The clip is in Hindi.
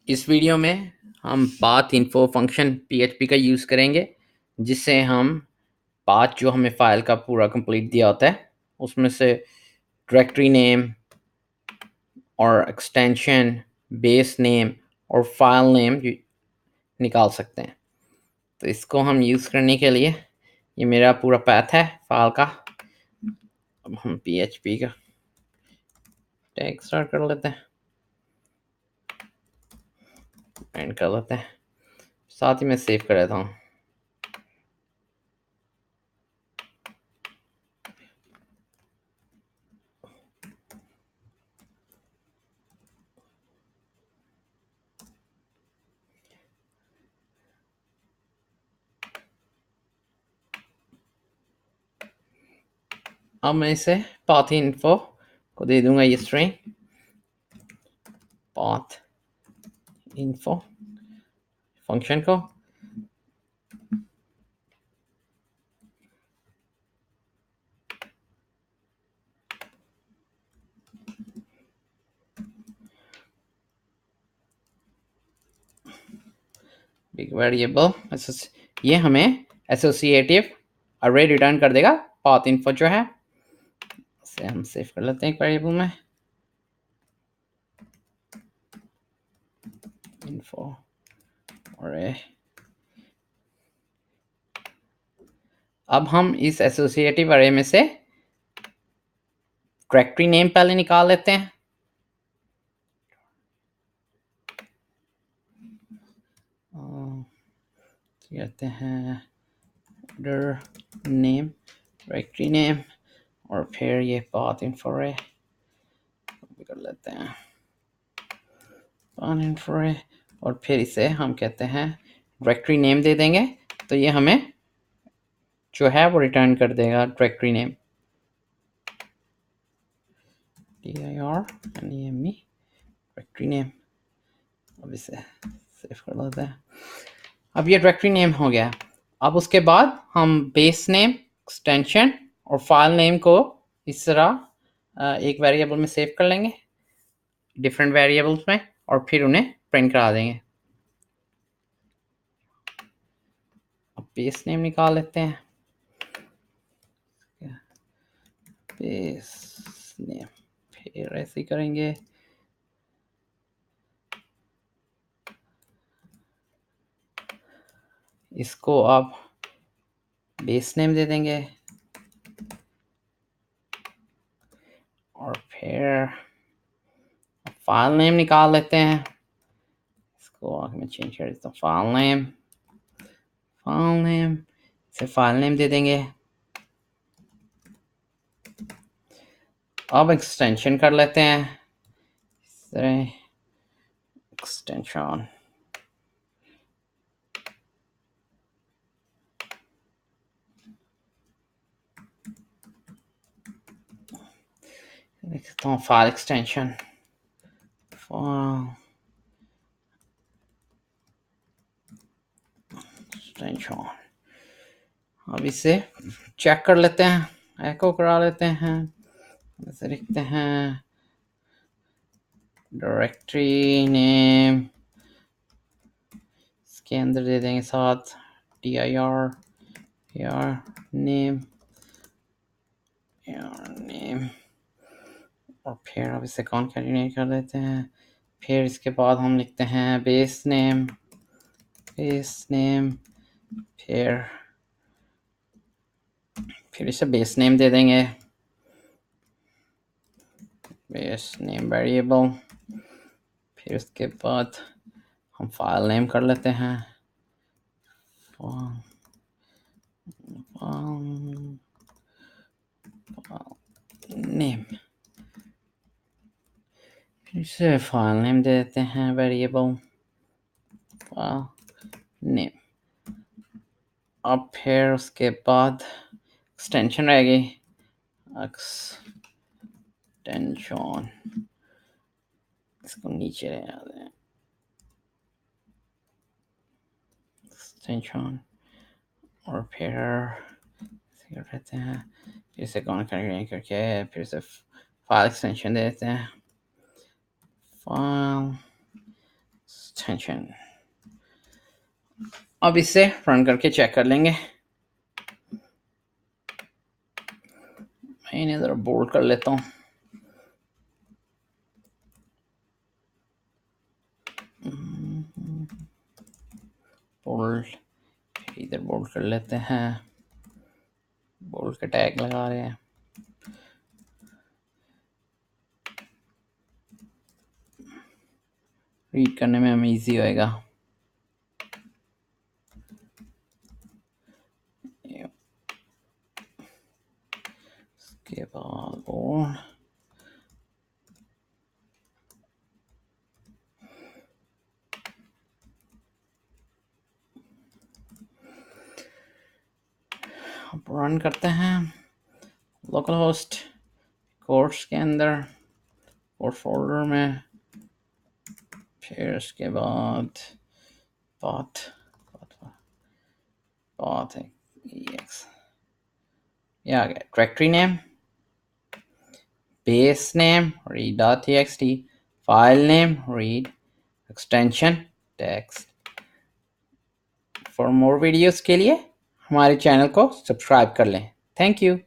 इस वीडियो में हम पाथ इन्फो फंक्शन PHP का यूज़ करेंगे, जिससे हम पाथ जो हमें फाइल का पूरा कंप्लीट दिया होता है उसमें से डायरेक्टरी नेम और एक्सटेंशन, बेस नेम और फाइल नेम निकाल सकते हैं। तो इसको हम यूज़ करने के लिए ये मेरा पूरा पाथ है फाइल का। अब हम PHP का टैग स्टार्ट कर लेते हैं, एंड कर लेते हैं, साथ ही मैं सेव कर देता हूँ। अब मैं इसे पाथ इन्फो को दे दूंगा ये स्ट्रिंग पाथ इन्फो फंक्शन को। बिग वेरिएबल ये हमें एसोसिएटिव अरे रिटर्न कर देगा पाथ इन्फो जो है। इसे हम सेव कर लेते हैं एक वेरिएबल में, इन्फो अरे। अब हम इस एसोसिएटिव अरे में से डायरेक्टरी नेम पहले निकाल लेते हैं। कहते हैं नेम, डायरेक्टरी नेम, और फिर ये पाथ इन्फो अरे कर लेते हैं, पाथ इन्फो अरे। और फिर इसे हम कहते हैं डायरेक्टरी नेम दे देंगे, तो ये हमें जो है वो रिटर्न कर देगा directory name, DIRNAME directory name. अब इसे सेव कर लेते हैं। अब ये डायरेक्टरी नेम हो गया। अब उसके बाद हम बेस नेम, एक्सटेंशन और फाइल नेम को इस तरह एक वेरिएबल में सेव कर लेंगे, डिफरेंट वेरिएबल्स में, और फिर उन्हें प्रिंट करा देंगे। अब बेस नेम निकाल लेते हैं, बेस नेम, फिर ऐसे ही करेंगे। इसको अब बेस नेम दे देंगे और फिर फाइल नेम निकाल लेते हैं। इसको मैं चेंज कर देता हूँ, फाइल नेम से फाइल नेम दे देंगे। अब एक्सटेंशन कर लेते हैं, एक्सटेंशन लिखता हूँ, फाइल एक्सटेंशन, फाइल एक्सटेंशन। अब इसे चेक कर लेते हैं, एको करा लेते हैं। ऐसे लिखते हैं डायरेक्टरी नेम, इसके अंदर दे देंगे साथ dir नेम, और फिर अब इसे कॉन्कैटिनेट कर देते हैं। फिर इसके बाद हम लिखते हैं बेस नेम, फिर इसे बेस नेम दे देंगे, बेस नेम वेरिएबल। फिर उसके बाद हम फाइल नेम कर लेते हैं, नेम, फिर इसे फाइल नेम दे देते हैं वेरिएबल, फाइल नेम। अब फिर उसके बाद एक्सटेंशन रहेगी, एक्सटेंशन, इसको नीचे ले आते हैं, एक्सटेंशन, और फिर रहते हैं, फिर से कॉन्कैटिनेट करके फिर से फाइल एक्सटेंशन दे देते हैं, फाइल एक्सटेंशन। अब इसे रन करके चेक कर लेंगे। मैं इन्हें ज़रा बोल्ड कर लेता हूँ। बोल्ड, इधर बोल्ड कर लेते हैं, बोल्ड के टैग लगा रहे हैं। रीड करने में हमें इजी होएगा। इसके बाद बोल्ड, रन करते हैं लोकल होस्ट कोर्स के अंदर, कोर्स फोल्डर में, फिर उसके बाद पाथ पाथ एक्स, ये आ गया directory name, base name read.txt, file name read, extension text। For more videos के लिए हमारे चैनल को सब्सक्राइब कर लें। Thank you.